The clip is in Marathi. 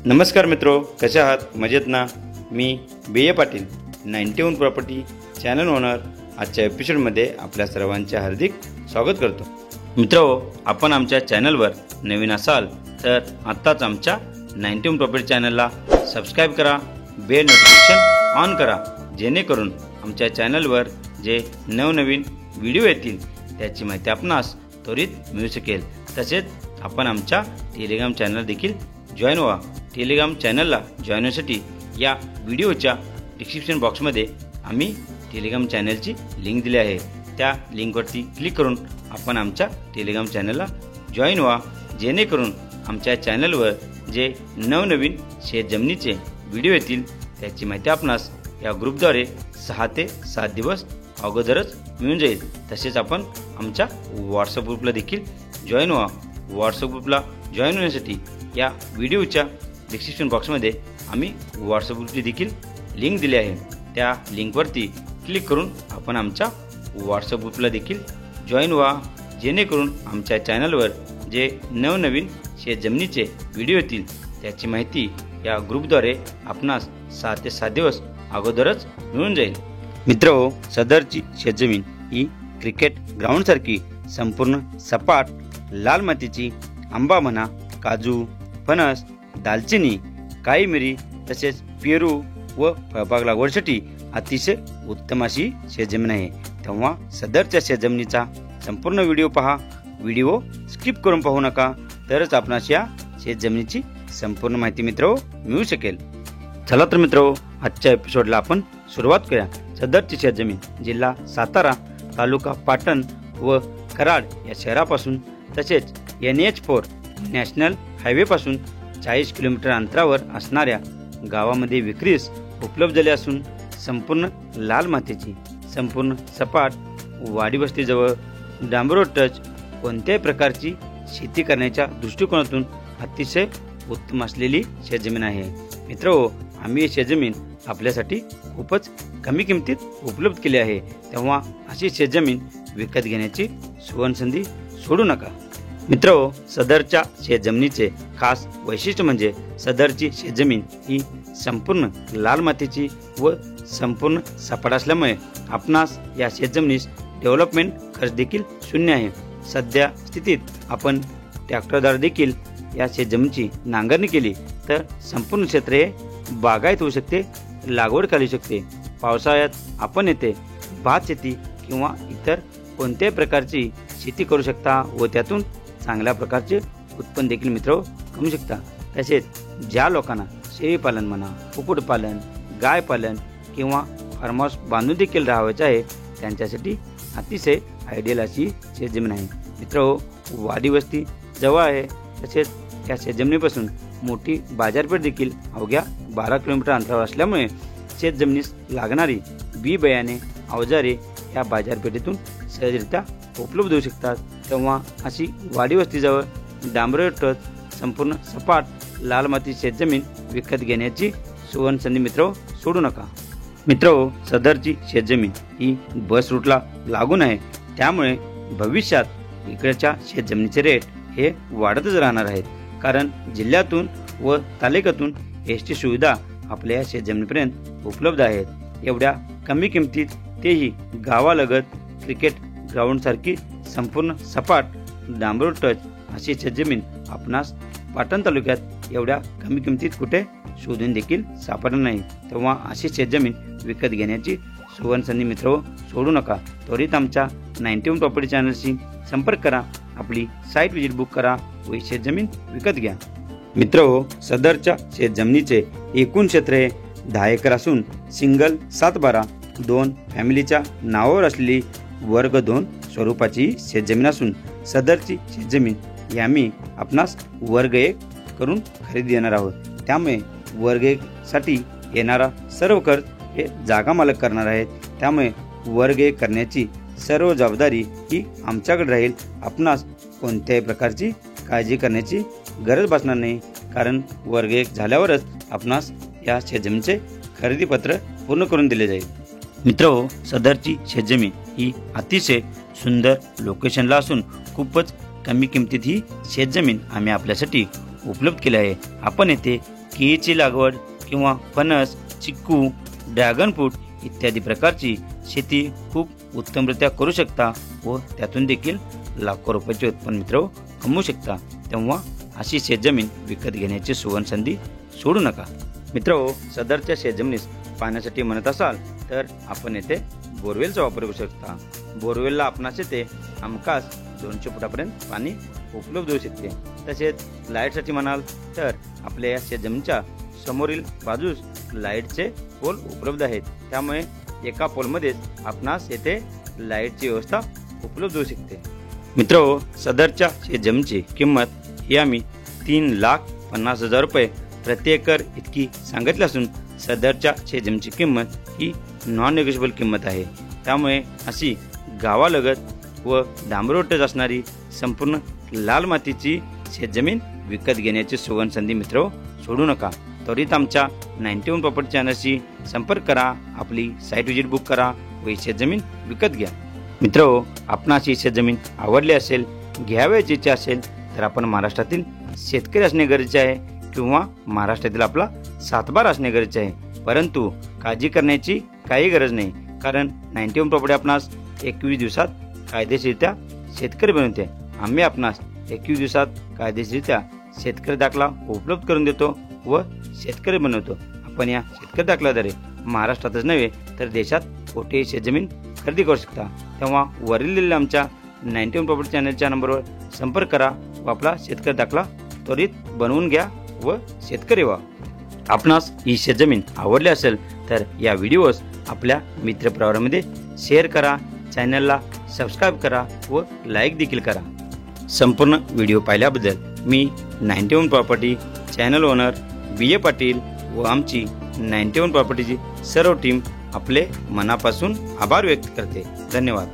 नमस्कार मित्रो, कशा आहात? मजेत ना? मी B A. Patil, 91 property channel owner. आजच्या एपिसोडमध्ये आपल्या सर्वांचे हार्दिक स्वागत करतो. मित्रो, आपण आमच्या चॅनलवर नवीन असाल तर आत्ताच आमच्या 91 प्रॉपर्टी चॅनलला सबस्क्राईब करा, बेल नोटिफिकेशन ऑन करा, जेणेकरून आमच्या चॅनलवर जे नवनवीन व्हिडिओ येतील त्याची माहिती आपणास त्वरित मिळू शकेल. तसेच आपण आमच्या टेलिग्राम चॅनल देखील जॉईन व्हा. टेलिग्राम चॅनलला जॉईन होण्यासाठी या व्हिडिओच्या डिस्क्रिप्शन बॉक्समध्ये आम्ही टेलिग्राम चॅनलची लिंक दिली आहे. त्या लिंकवरती क्लिक करून आपण आमच्या टेलिग्राम चॅनलला जॉईन व्हा, जेणेकरून आमच्या चॅनलवर जे नवनवीन शेतजमिनीचे व्हिडिओ येतील त्याची माहिती आपणास या ग्रुपद्वारे 6 ते 7 दिवस अगोदरच मिळून जाईल. तसेच आपण आमच्या व्हॉट्सअप ग्रुपला देखील जॉईन व्हा. व्हॉट्सअप ग्रुपला जॉईन होण्यासाठी या व्हिडिओच्या डिस्क्रिप्शन बॉक्समध्ये आम्ही व्हॉट्सअप ग्रुपची देखील लिंक दिली आहे. त्या लिंकवरती क्लिक करून आपण आमच्या व्हॉट्सअप ग्रुपला देखील जॉईन व्हा, जेणेकरून आमच्या चॅनलवर जे नवनवीन शेतजमिनीचे व्हिडिओ येतील त्याची माहिती या ग्रुपद्वारे आपणास 6 ते 7 दिवस अगोदरच मिळून जाईल. मित्रहो, सदरची शेतजमीन ही क्रिकेट ग्राउंडसारखी संपूर्ण सपाट लाल मातीची, आंबा म्हणा, काजू, फणस, दालचिनी, काळी मिरी तसेच पेरू व फळबाग लागवडीसाठी अतिशय उत्तम अशी शेतजमीन आहे. तेव्हा सदरच्या शेतजमिनीचा संपूर्ण व्हिडिओ पहा. व्हिडिओ स्किप करून पाहू नका, तरच आपणास या शेतजमिनीची संपूर्ण माहिती मित्रो मिळू शकेल. चला तर मित्रो, आजच्या एपिसोडला आपण सुरुवात करूया. सदरची शेतजमीन जिल्हा सातारा, तालुका पाटण व कराड या शहरापासून तसेच NH4 नॅशनल हायवेपासून 40 किलोमीटर अंतरावर असणाऱ्या गावामध्ये विक्रीस उपलब्ध झाले असून संपूर्ण लाल मातीची, संपूर्ण सपाट, वाडी वस्तीजवळ, डांबरोड टच, कोणत्याही प्रकारची शेती करण्याच्या दृष्टिकोनातून अतिशय उत्तम असलेली शेतजमीन आहे. मित्रहो, आम्ही ही शेतजमीन आपल्यासाठी खूपच कमी किमतीत उपलब्ध केली आहे. तेव्हा अशी शेतजमीन विकत घेण्याची सुवर्णसंधी सोडू नका. मित्रहो, सदरच्या शेतजमिनीचे खास वैशिष्ट्य म्हणजे सदरची शेतजमीन ही संपूर्ण लाल मातीची व संपूर्ण सपाट असल्यामुळे आपणास या शेतजमिनीस डेव्हलपमेंट खर्च देखील शून्य आहे. सध्या स्थितीत आपण ट्रॅक्टरद्वारे देखील या शेतजमिनीची नांगरणी केली तर संपूर्ण क्षेत्र हे बागायत होऊ शकते, लागवड करू शकते. पावसाळ्यात आपण येथे भात शेती किंवा इतर कोणत्याही प्रकारची शेती करू शकता व त्यातून चांगल्या प्रकारचे उत्पन्न देखील मित्र कमवू शकता. तसेच ज्या लोकांना शेळीपालन म्हणा, कुक्कुटपालन, गायपालन किंवा फार्म हाऊस बांधून देखील राहायचे आहे त्यांच्यासाठी अतिशय आयडियल अशी शेतजमीन आहे. मित्र, वाडी वस्ती जवळ आहे. तसेच त्या शेतजमिनीपासून मोठी बाजारपेठ देखील अवघ्या 12 किलोमीटर अंतरावर असल्यामुळे शेतजमिनीस लागणारी बी बियाणे, अवजारे या बाजारपेठेतून सहजरित्या उपलब्ध होऊ शकतात. तेव्हा अशी वाडी वस्तीजवळ, डांबरोड टच, संपूर्ण सपाट लाल माती शेतजमीन विकत घेण्याची सुवर्णसंधी मित्र सोडू नका. मित्र, सदरची शेतजमीन ही बस रूटला लागून आहे, त्यामुळे भविष्यात इकडच्या शेतजमिनीचे रेट हे वाढतच राहणार आहेत. कारण जिल्ह्यातून व तालुक्यातून एसटी सुविधा आपल्या शेतजमिनीपर्यंत उपलब्ध आहेत. एवढ्या कमी किमतीत, तेही गावालगत क्रिकेट ग्राउंड सारखी संपूर्ण सपाट डांबरोड टच अशी शेतजमीन आपणास पाटण तालुक्यात एवढ्या कमी किमतीत कुठे शोधून देखील सापडणार नाही. तेव्हा अशी शेतजमीन विकत घेण्याची सुवर्णसंधी मित्र सोडू नका. त्वरित आमच्या 91 प्रॉपर्टी चॅनलशी संपर्क करा, आपली साईट विजिट बुक करा व शेतजमीन विकत घ्या. मित्र, सदरच्या शेतजमिनीचे एकूण क्षेत्र हे 10 एकर असून सिंगल 7/12 2 फॅमिलीच्या नावावर असलेली वर्ग 2 स्वरूपाची शेतजमीन असून सदरची शेतजमीन ही आम्ही आपणास वर्ग 1 करून खरेदी देणार आहोत. त्यामुळे वर्ग 1 साठी येणारा सर्व खर्च हे जागा मालक करणार आहेत. त्यामुळे वर्ग 1 करण्याची सर्व जबाबदारी ही आमच्याकडे राहील. आपणास कोणत्याही प्रकारची काळजी करण्याची गरज भासणार नाही, कारण वर्ग 1 झाल्यावरच आपणास या शेतजमीनचे खरेदीपत्र पूर्ण करून दिले जाईल. मित्र, सदरची शेतजमीन ही अतिशय सुंदर लोकेशनला असून खूपच कमी किमतीत ही शेतजमीन आम्ही आपल्यासाठी उपलब्ध केली आहे. आपण येथे केळीची लागवड किंवा फणस, चिक्कू, ड्रॅगन फ्रूट इत्यादी प्रकारची शेती खूप उत्तमरित्या करू शकता व त्यातून देखील लाखो रुपयाचे उत्पन्न मित्र कमवू शकता। तेव्हा अशी शेतजमीन विकत घेण्याची सुवर्ण संधी सोडू नका। मित्र, सदरच्या शेतजमिनीस पाण्यासाठी म्हणत असाल तर आपण येथे बोरवेलचा वापर करू शकता। बोरवेलला आपणास येथे हमखास 200 फुटापर्यंत पाणी उपलब्ध होऊ शकते। तसेच लाईटसाठी म्हणाल तर आपल्या या शेतजमिनीच्या समोरील बाजूस लाईटचे पोल उपलब्ध आहेत, त्यामुळे एका पोलमध्येच आपणास येथे लाईटची व्यवस्था उपलब्ध होऊ शकते। मित्र, सदरच्या शेतजमिनीची किंमत ही आम्ही 3,50,000 रुपये प्रति एकर इतकी सांगितली असून सदरच्या शेतजमिनीची किंमत ही नॉन नेगोशिएबल किंमत आहे। त्यामुळे अशी गावालगत व डांबरोटच असणारी संपूर्ण लाल मातीची शेतजमीन विकत घेण्याची सुवर्ण संधी मित्र सोडू नका। त्वरित आमच्या 91 प्रॉपर्टी चॅनलशी संपर्क करा, आपली साईट विजिट बुक करा व ही शेतजमीन विकत घ्या। मित्र, आपणास ही शेतजमीन आवडली असेल, घ्यावयाची इच्छा असेल तर आपण महाराष्ट्रातील शेतकरी असणे गरजेचे आहे किंवा महाराष्ट्रातील आपला सातबार असणे गरजेचे आहे। परंतु काळजी करण्याची काही गरज नाही, कारण 91 प्रॉपर्टी आपणास 21 दिवसात कायदेशीररित्या शेतकरी बनवते। आम्ही आपणास 21 दिवसात कायदेशीररित्या शेतकरी दाखला उपलब्ध करून देतो व शेतकरी बनवतो। आपण या शेतकरी दाखल्याद्वारे महाराष्ट्रातच नव्हे तर देशात कोठेही शेतजमीन खरेदी करू शकता। तेव्हा वरील दिलेल्या आमच्या 91 प्रॉपर्टी चॅनलच्या नंबरवर संपर्क करा व आपला शेतकरी दाखला त्वरित बनवून घ्या व शेतकरी व्हा। आपणास ही शेतजमीन आवडली असेल तर या व्हिडिओस आपल्या मित्रपरिवारामध्ये शेअर करा, चॅनलला सबस्क्राईब करा व लाईक देखील करा। संपूर्ण व्हिडिओ पाहिल्याबद्दल मी 91 property channel owner BA Patil व आमची 91 प्रॉपर्टीची सर्व टीम आपले मनापासून आभार व्यक्त करते। धन्यवाद।